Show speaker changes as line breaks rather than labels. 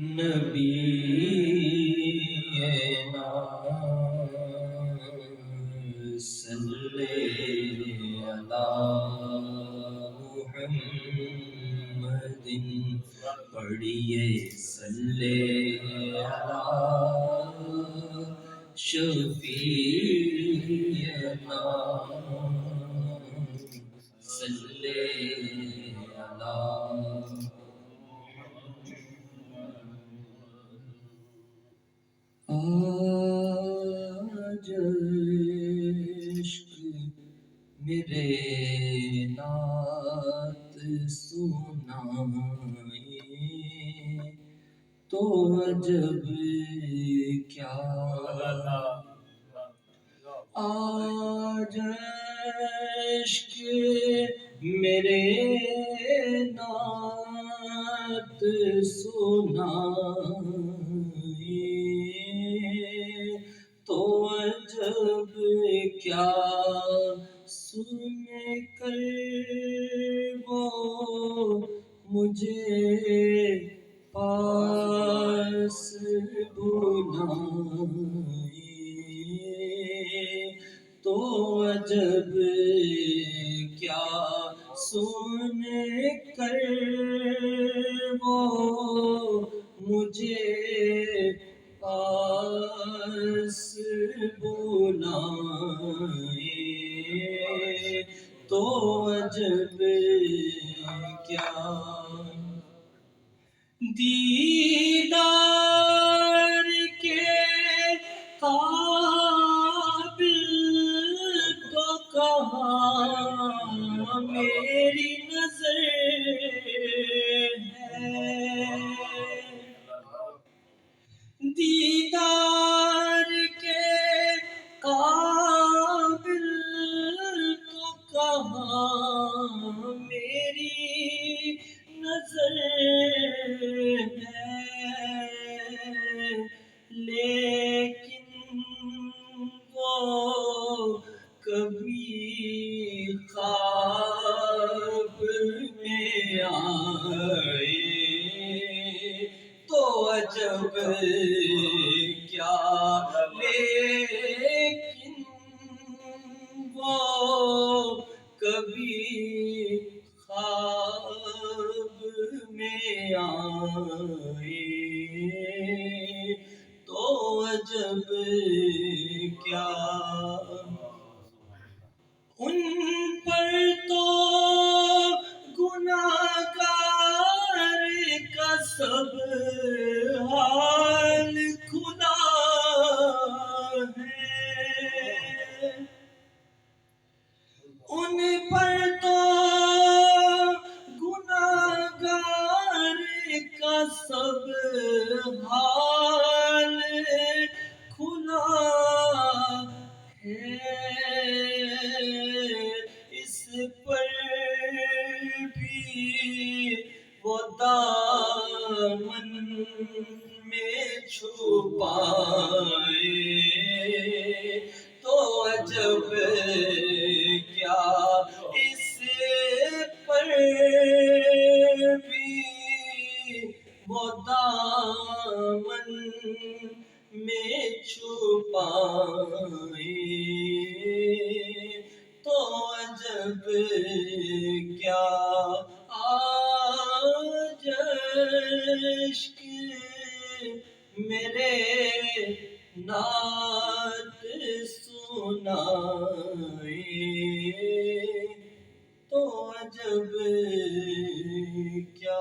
نبینا صلی علی محمد پڑھیے صلی علی شفیعنا صلی علی آج عشق میرے نعت سنائے تو عجب کیا آج عشق میرے نعت سنائے تو عجب کیا سن کر وہ مجھے پاس بلائے تو عجب کیا سن کر وہ مجھے پاس بلائے تو عجب کیا دیدار کے قابل تو کہاں میری نظر ہے دیدار کے قابل تو کہاں میری نظر ہے لیکن وہ کبھی خواب میں آئے تو عجب کیا لیکن وہ کبھی خواب میں آئے تو عجب کیا ان پر تو گناہگار کا سب حال کھلا ہے ان پر تو گناہگار کا سب حال کھلا ہے اس پر بھی وہ دامن میں چھپائے تو عجب کیا اس پر بھی وہ دامن میں چھپائے تو عجب کیا آج عشق میرے نعت سنائے تو عجب کیا